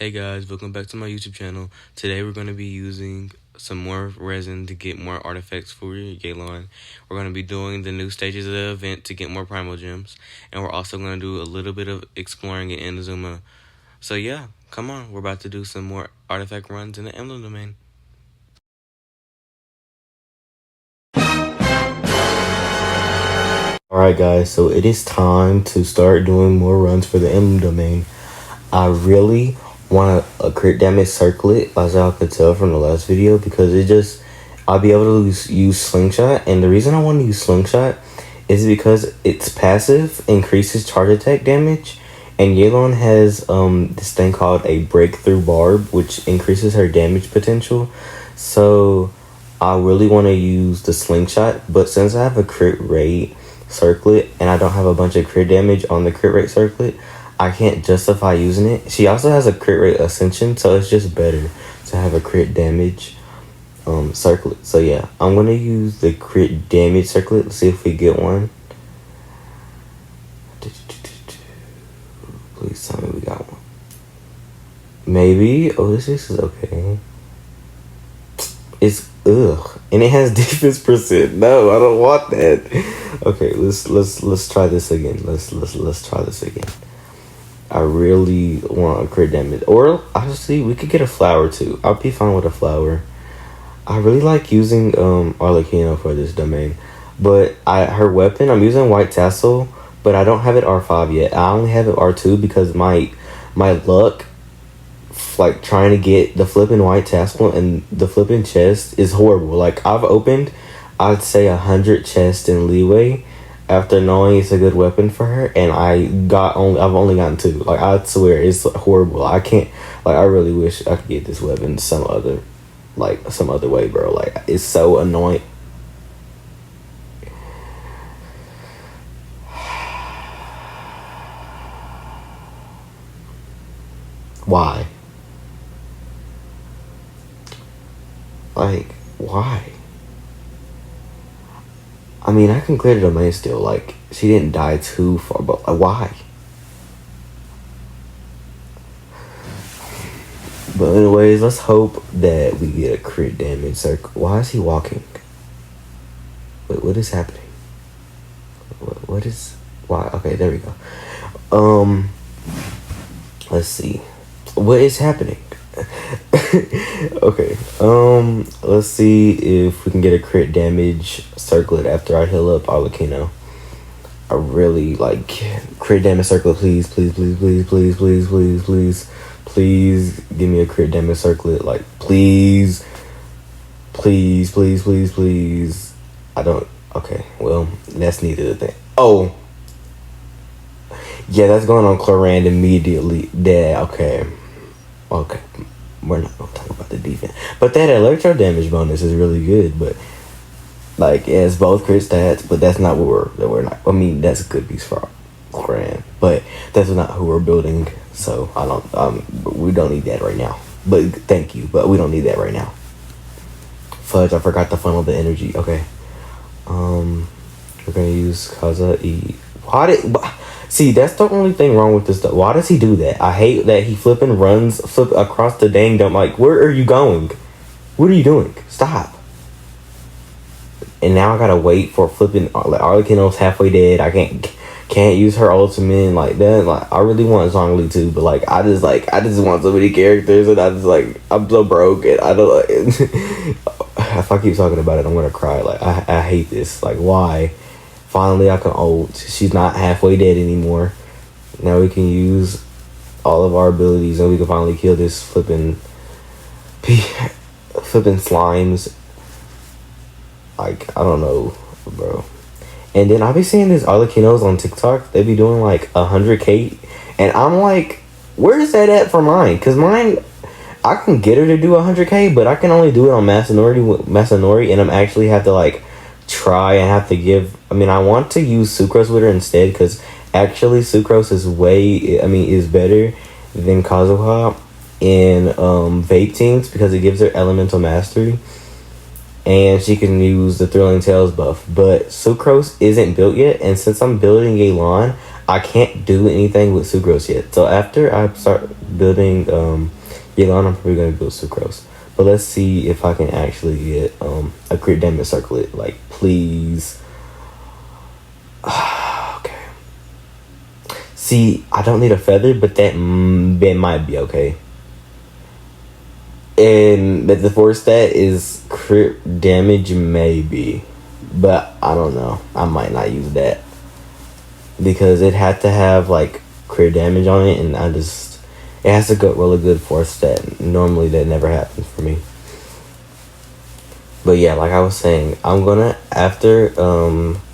Hey guys, welcome back to my YouTube channel. Today we're going to be using some more resin to get more artifacts for Yelan. We're going to be doing the new stages of the event to get more primal gems. And we're also going to do a little bit of exploring in Inazuma. So yeah, come on, we're about to do some more artifact runs in the Emblem Domain. Alright guys, so it is time to start doing more runs for the Emblem Domain. I really want a crit damage circlet, as y'all could tell from the last video, because I'll be able to use Slingshot, and the reason I want to use Slingshot is because its passive increases charge attack damage, and Yelan has this thing called a Breakthrough Barb, which increases her damage potential. So I really want to use the Slingshot, but since I have a crit rate circlet and I don't have a bunch of crit damage on the crit rate circlet, I can't justify using it. She also has a crit rate ascension, so it's just better to have a crit damage circlet. So yeah, I'm gonna use the crit damage circlet. Let's see if we get one. Please tell me we got one. Maybe. Oh, this is okay. It's and it has defense percent. No, I don't want that. Okay, let's try this again. Let's try this again. I really want a crit damage, or honestly, we could get a flower too. I'll be fine with a flower. I really like using Arlecchino for this domain, but her weapon, I'm using White Tassel, but I don't have it R5 yet. I only have it R2 because my luck, like trying to get the flipping White Tassel and the flipping chest is horrible. Like I've opened, I'd say 100 chests in Leeway after knowing it's a good weapon for her, and I've only gotten 2. Like I swear it's horrible. I can't, like I really wish I could get this weapon some other way, bro. Like it's so annoying. Why? Like, why? I mean, I can clear the domain still. Like, she didn't die too far, but like, why? But anyways, let's hope that we get a crit damage circle. Why is he walking? Wait, what is happening? What is... Why? Okay, there we go. Let's see. What is happening? Okay, let's see if we can get a crit damage circlet after I heal up Arlecchino. I really like crit damage circlet, please, please, please, please, please, please, please, please, please give me a crit damage circlet, like please, please, please, please, please. I don't. Okay, well that's neither the thing. Oh, yeah, that's going on Clorand immediately. Yeah, okay. Okay, we're not gonna talk about the defense, but that electro damage bonus is really good. But like, it has both crit stats, but that's not what we're not. I mean, that's a good piece for Grand, but that's not who we're building. So I don't. We don't need that right now. But thank you, but we don't need that right now. Fudge! I forgot to funnel the energy. Okay. We're gonna use Kaza E. See, that's the only thing wrong with this stuff. Why does he do that? I hate that he flip across the dang dump. Like, where are you going? What are you doing? Stop. And now I gotta wait for flipping. Like, Arlecchino's halfway dead. I can't use her ultimate like that. Like, I really want Zhongli too, but like I just want so many characters, and I'm so broke, and I don't. If I keep talking about it, I'm gonna cry. Like I hate this. Like, why? Finally, I can ult. She's not halfway dead anymore. Now we can use all of our abilities, and we can finally kill this flipping slimes. Like, I don't know, bro. And then I be seeing these Arlecchinos on TikTok. They be doing like 100k, and I'm like, where's that at for mine? Cause mine, I can get her to do 100k, but I can only do it on Masanori, and I'm actually have to like try and have to give. I mean, I want to use Sucrose with her instead, because actually Sucrose is better than Kazuha in vape teams, because it gives her elemental mastery, and she can use the Thrilling Tales buff. But Sucrose isn't built yet, and since I'm building Yelan, I can't do anything with Sucrose yet. So after I start building Yelan, I'm probably gonna build Sucrose. But let's see if I can actually get a crit damage circlet. Like, please. Okay. See, I don't need a feather, but that might be okay. And but the fourth stat is crit damage, maybe, but I don't know. I might not use that because it had to have like crit damage on it, and it has to go really good fourth stat. Normally, that never happens for me. But yeah, like I was saying, I'm gonna after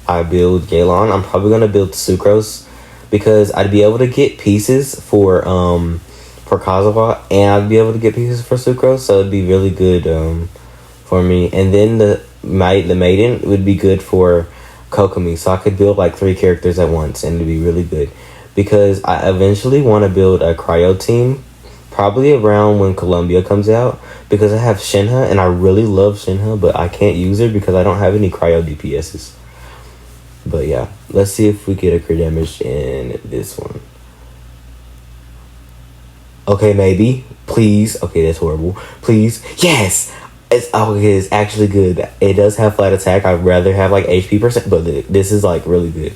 I build Yelan, I'm probably gonna build Sucrose because I'd be able to get pieces for Kazawa, and I'd be able to get pieces for Sucrose, so it'd be really good for me. And then the maiden would be good for Kokomi, so I could build like 3 characters at once, and it'd be really good because I eventually want to build a cryo team, probably around when Columbia comes out, because I have Shinha, and I really love Shinha, but I can't use her because I don't have any cryo DPSs. But yeah, let's see if we get a crit damage in this one. Okay, maybe. Please. Okay, that's horrible. Please. Yes! It's actually good. It does have flat attack. I'd rather have like HP percent, but this is like really good.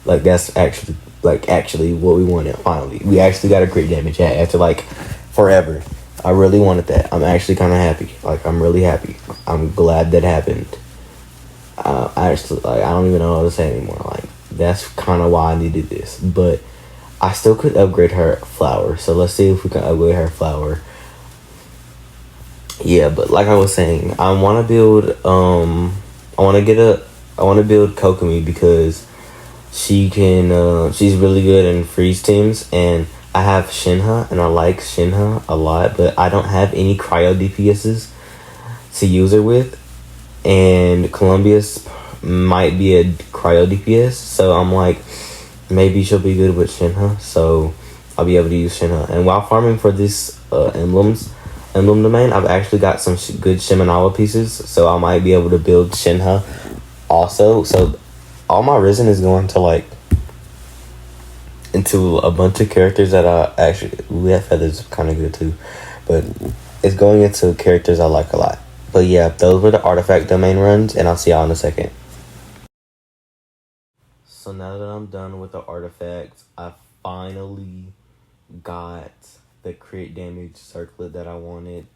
Like that's actually what we wanted finally. We actually got a crit damage after like forever. I really wanted that. I'm actually kind of happy. Like, I'm really happy. I'm glad that happened. I actually, like, I don't even know what to say anymore. Like, that's kind of why I needed this. But I still could upgrade her flower. So let's see if we can upgrade her flower. Yeah, but like I was saying, I want to build, I want to build Kokomi because she's really good in freeze teams, and I have Shinha, and I like Shinha a lot, but I don't have any cryo DPSs to use her with, and Columbia's might be a cryo DPS, so I'm like, maybe she'll be good with Shinha, so I'll be able to use Shinha. And while farming for this emblem domain, I've actually got some good Shimenawa pieces, so I might be able to build Shinha also. So all my Risen is going to like into a bunch of characters that I actually, we have feathers kind of good too, but it's going into characters I like a lot. But yeah, those were the artifact domain runs, and I'll see y'all in a second. So now that I'm done with the artifacts, I finally got the crit damage circlet that I wanted.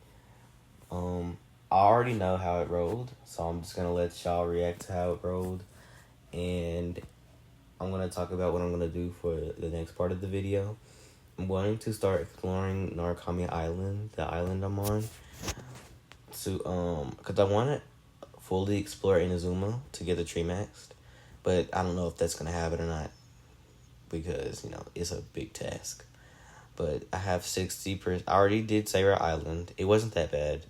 I already know how it rolled, so I'm just gonna let y'all react to how it rolled, and I'm going to talk about what I'm going to do for the next part of the video. I'm going to start exploring Narukami Island, the island I'm on, because I want to fully explore Inazuma to get the tree maxed, but I don't know if that's going to happen or not, because, it's a big task. But I have 60%, I already did Seira Island. It wasn't that bad.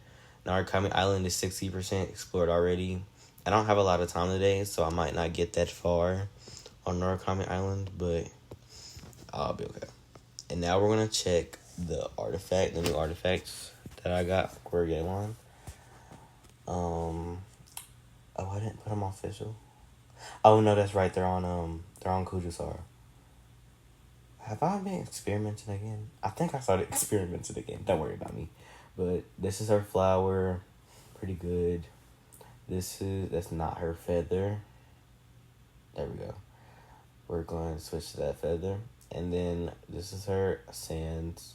Narukami Island is 60% explored already. I don't have a lot of time today, so I might not get that far on Narukami Island, but I'll be okay. And now we're gonna check the new artifacts that I got for Yelan. I didn't put them on official. Oh no, that's right. They're on Kujusara. Have I been experimenting again? I think I started experimenting again. Don't worry about me. But this is her flower, pretty good. That's not her feather. There we go. We're going to switch to that feather. And then this is her sands.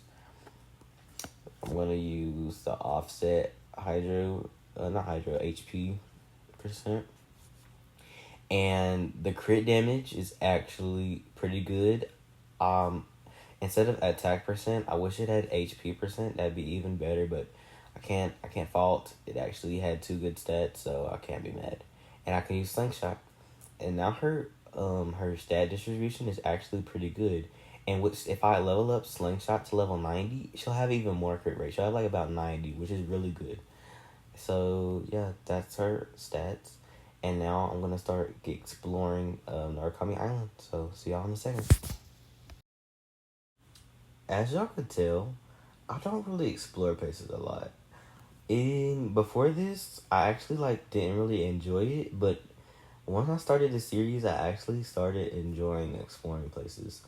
I'm going to use the offset HP percent. And the crit damage is actually pretty good. Instead of attack percent, I wish it had HP percent. That'd be even better, but I can't fault. It actually had 2 good stats, so I can't be mad. And I can use slingshot. And now her stat distribution is actually pretty good. And if I level up slingshot to level 90, she'll have even more crit rate. She'll have like about 90, which is really good. So yeah, that's her stats. And now I'm gonna start exploring Narukami Island. So see y'all in a second. As y'all could tell, I don't really explore places a lot. Before this, I actually didn't really enjoy it, but once I started the series, I actually started enjoying exploring places.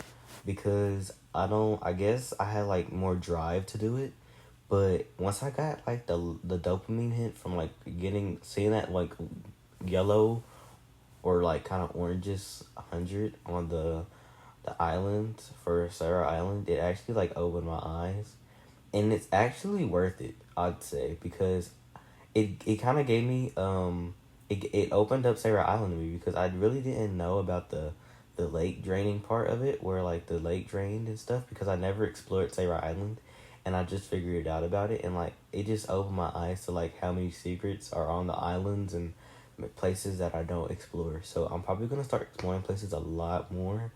because I guess I had like more drive to do it. But once I got like the dopamine hit from like seeing that like yellow or like kind of oranges 100 on the island for Sarah Island, it actually like opened my eyes, and it's actually worth it, I'd say, because it kind of gave me it opened up Sarah Island to me because I really didn't know about the lake draining part of it, where like the lake drained and stuff, because I never explored Sarah Island, and I just figured out about it, and like it just opened my eyes to like how many secrets are on the islands and places that I don't explore. So I'm probably gonna start exploring places a lot more,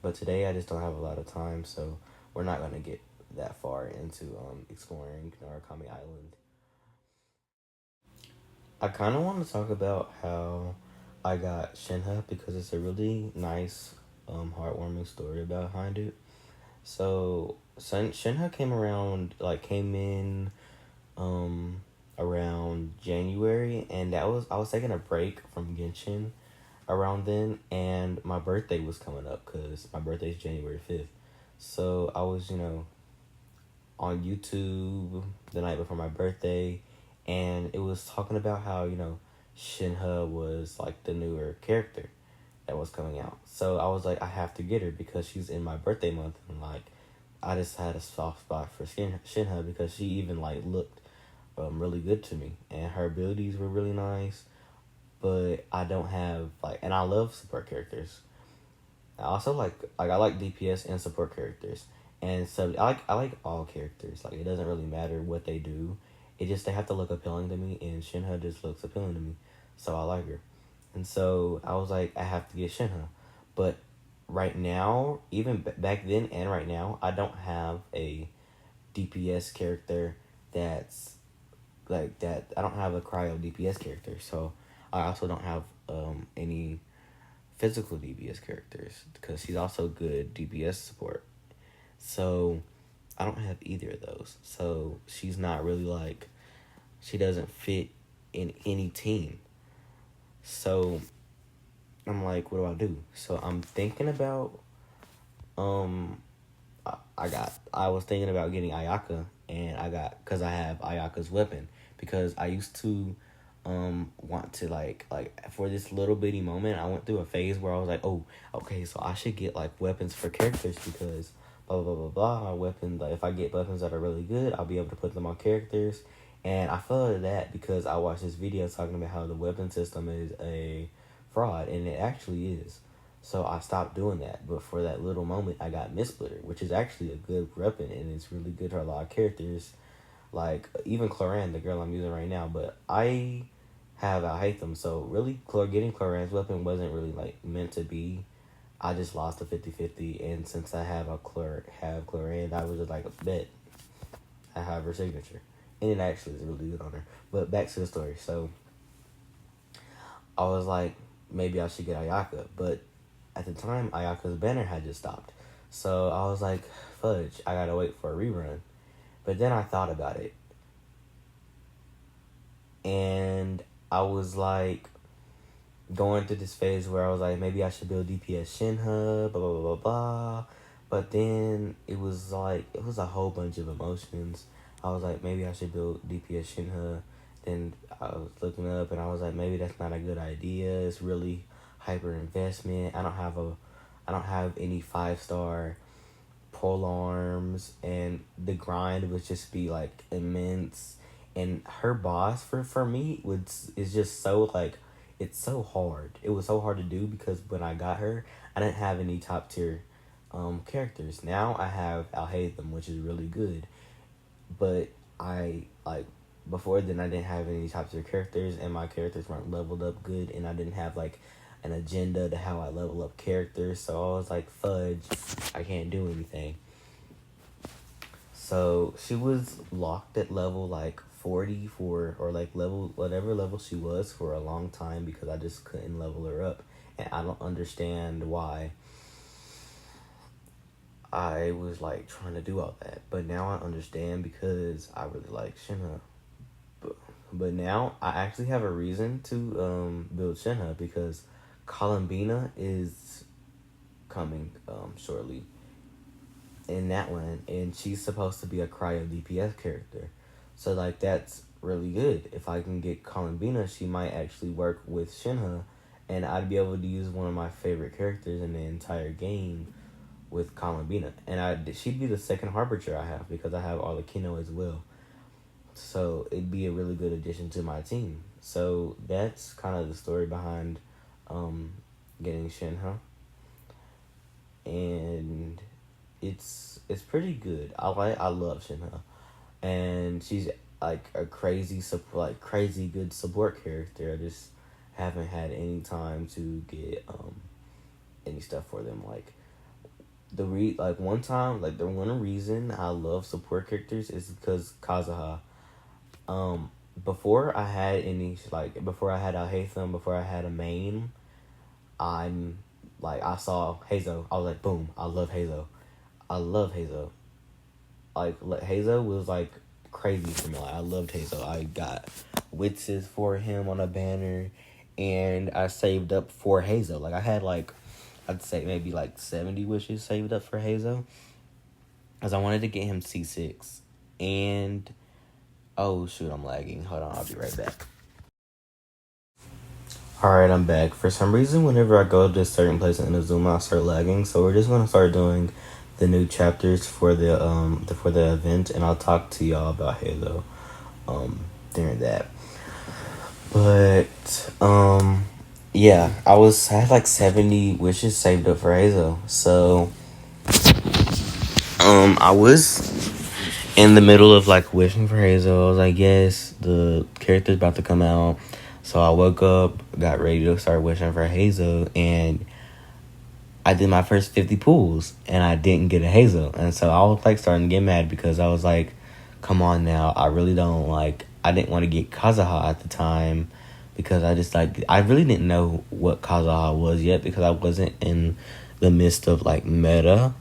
but today I just don't have a lot of time, so we're not gonna get that far into exploring Narukami Island. I kind of want to talk about how I got Shinha because it's a really nice, heartwarming story behind it. So, Shinha came in, um, around January, and I was taking a break from Genshin around then, and my birthday was coming up because my birthday is January 5th. So, I was, on YouTube the night before my birthday, and it was talking about how Shinha was like the newer character that was coming out. So I was like, I have to get her because she's in my birthday month, and like I just had a soft spot for Shinha because she even like looked really good to me, and her abilities were really nice. But I don't have like, and I love support characters. I also I like DPS and support characters, and so I like all characters. Like it doesn't really matter what they do, it just they have to look appealing to me, and Shinha just looks appealing to me, so I like her. And so I was like, I have to get Shinha, but right now, even back then and right now, I don't have a DPS character that's like that. I don't have a cryo DPS character, so I also don't have any physical DPS characters because she's also good DPS support. So I don't have either of those. So she's not really like, she doesn't fit in any team. So I'm like, what do I do? So I'm thinking about um I was thinking about getting Ayaka, and I got, because I have Ayaka's weapon, because I used to want to like for this little bitty moment I went through a phase where I was like, oh, okay, so I should get like weapons for characters because blah blah blah blah my weapons, like if I get weapons that are really good, I'll be able to put them on characters. And I fell into that because I watched this video talking about how the weapon system is a fraud, and it actually is. So I stopped doing that. But for that little moment, I got Missplitter, which is actually a good weapon, and it's really good for a lot of characters. Like, even Cloran, the girl I'm using right now. But I hate them. So really, getting Cloran's weapon wasn't really, like, meant to be. I just lost a 50-50, and since I have Cloran, I was just like, bet. I have her signature. And it actually is really good on her. But back to the story. So, I was like, maybe I should get Ayaka. But at the time, Ayaka's banner had just stopped. So I was like, fudge, I gotta wait for a rerun. But then I thought about it. And I was like, going through this phase where I was like, maybe I should build DPS Shinha, blah, blah, blah, blah, blah. But then it was a whole bunch of emotions. I was like, maybe I should build DPS Shinha. Then I was looking up, and I was like, maybe that's not a good idea. It's really hyper investment. I don't have any 5-star pole arms, and the grind would just be like immense. And her boss for me is just so like, it's so hard. It was so hard to do because when I got her, I didn't have any top tier characters. Now I have Alhaitham, which is really good, but I like before then I didn't have any top tier characters, and my characters weren't leveled up good, and I didn't have like an agenda to how I level up characters. So I was like, fudge, I can't do anything. So she was locked at level like 40 or like level, whatever level she was, for a long time because I just couldn't level her up, and I don't understand why I was like trying to do all that. But now I understand because I really like Shinha. But now I actually have a reason to build Shinha because Columbina is coming shortly. in that one, and she's supposed to be a cryo DPS character. So like that's really good. If I can get Columbina, she might actually work with Shinha, and I'd be able to use one of my favorite characters in the entire game with Columbina, and she'd be the second Harbinger I have because I have Arlecchino as well. So it'd be a really good addition to my team. So that's kind of the story behind um, getting Shinha, and it's pretty good. I love Shinha, and she's like a crazy good support character. I just haven't had any time to get any stuff for them. Like one time, like the one reason I love support characters is because Kazuha. Um, before I had before I had a Haytham, before I had a main, I'm I saw Hazo. I was like, boom! I love Hazo. I love Hazo. Hazo was like crazy for me. Like, I loved Hazo. I got witches for him on a banner, and I saved up for Hazo. Like I had I'd say maybe 70 wishes saved up for Hazo, because I wanted to get him C6. And oh shoot, I'm lagging. Hold on, I'll be right back. Alright, I'm back. For some reason, whenever I go to a certain place in the Zoom, I start lagging. So we're just gonna start doing the new chapters for the event, and I'll talk to y'all about Halo during that. But yeah, I had 70 wishes saved up for Hazo. So I was in the middle of wishing for Hazel. I was like, yes, the character's about to come out. So I woke up, got ready to start wishing for Hazel, and I did my first 50 pulls, and I didn't get a Hazel. And so I was starting to get mad, because I was like, come on now, I really don't I didn't want to get Kazuha at the time, because I just I really didn't know what Kazuha was yet, because I wasn't in the midst of meta.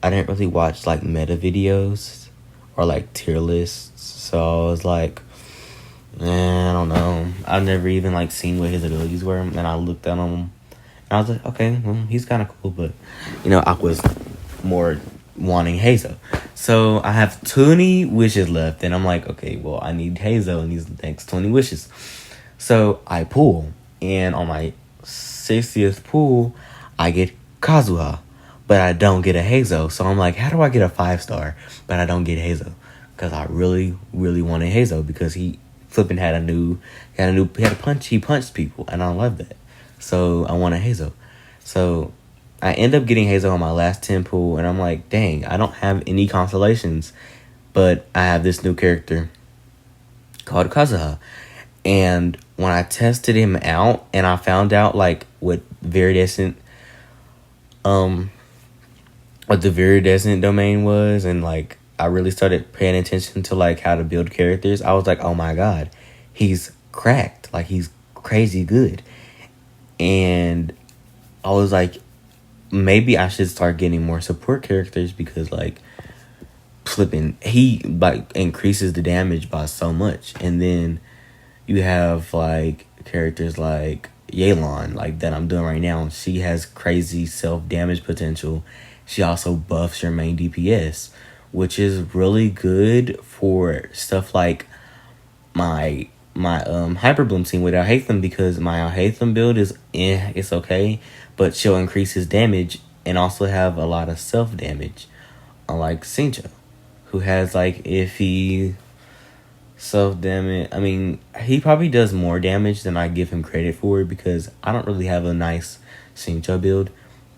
I didn't really watch meta videos or tier lists. So I was like, I don't know. I've never even seen what his abilities were, and I looked at him, and I was like, okay, well, he's kind of cool, but I was more wanting Hazo. So I have 20 wishes left, and I'm like, okay, well, I need Hazo in these next 20 wishes. So I pull, and on my 60th pull, I get Kazuha, but I don't get a Hazo. So I'm like, how do I get a 5-star, but I don't get Hazo? Because I really, really wanted Hazo, because he flipping had a punch. He punched people, and I love that. So I want a Hazo. So I end up getting Hazo on my last 10 pull, and I'm like, dang, I don't have any constellations, but I have this new character called Kazuha. And when I tested him out, and I found out what the Viridescent domain was, and I really started paying attention to how to build characters, I was like, oh my god, he's cracked. He's crazy good. And I was like, maybe I should start getting more support characters, because flipping, he increases the damage by so much. And then you have characters like Yelan, that I'm doing right now. She has crazy self-damage potential. She also buffs your main DPS, which is really good for stuff like my Hyper Bloom team without Hatham, because my Hatham build is it's okay, but she'll increase his damage and also have a lot of self damage, unlike Sincha, who has iffy self damage. I mean, he probably does more damage than I give him credit for, because I don't really have a nice Sincha build.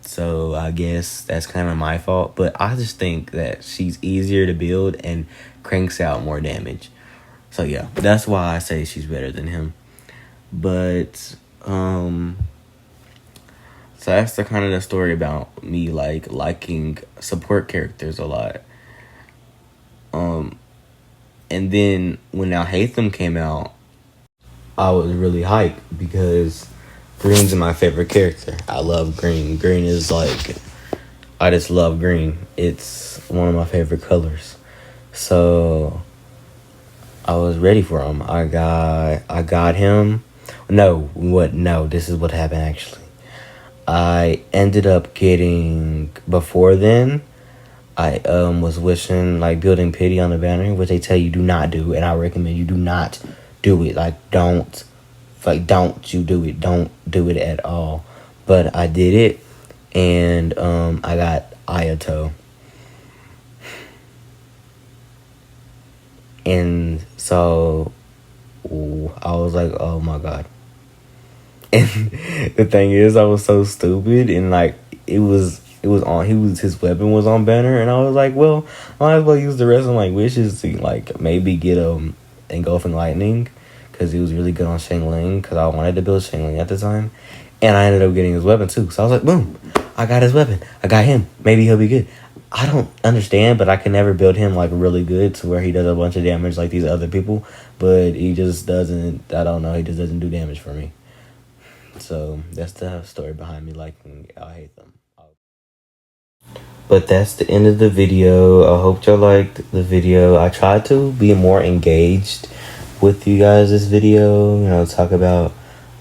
So I guess that's kind of my fault. But I just think that she's easier to build and cranks out more damage. So yeah, that's why I say she's better than him. But so that's the kind of the story about me liking support characters a lot. And then when Now Hatham came out, I was really hyped, because Green's my favorite character. I love green. Green is I just love green. It's one of my favorite colors. So I was ready for him. I got him. No, this is what happened actually. I ended up getting, before then, I was wishing, like, building pity on the banner, which they tell you do not do, and I recommend you do not do it. Like, don't you do it. Don't do it at all. But I did it, and I got Ayato. And so I was like, oh my god. And the thing is, I was so stupid, and like his weapon was on banner, and I was like, well, I might as well use the rest of my wishes to like maybe get engulfing lightning, because he was really good on Shangling, because I wanted to build Shangling at the time, and I ended up getting his weapon too. So I was like, boom, I got his weapon, I got him. Maybe he'll be good. I don't understand, but I can never build him like really good to where he does a bunch of damage like these other people. But he just doesn't. I don't know. He just doesn't do damage for me. So that's the story behind me liking I hate them. But that's the end of the video. I hope y'all liked the video. I tried to be more engaged with you guys this video. You know, talk about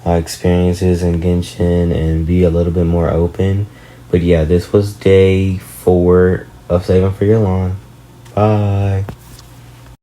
my experiences in Genshin and be a little bit more open. But yeah, this was day 4 of Saving for Yelan. Bye.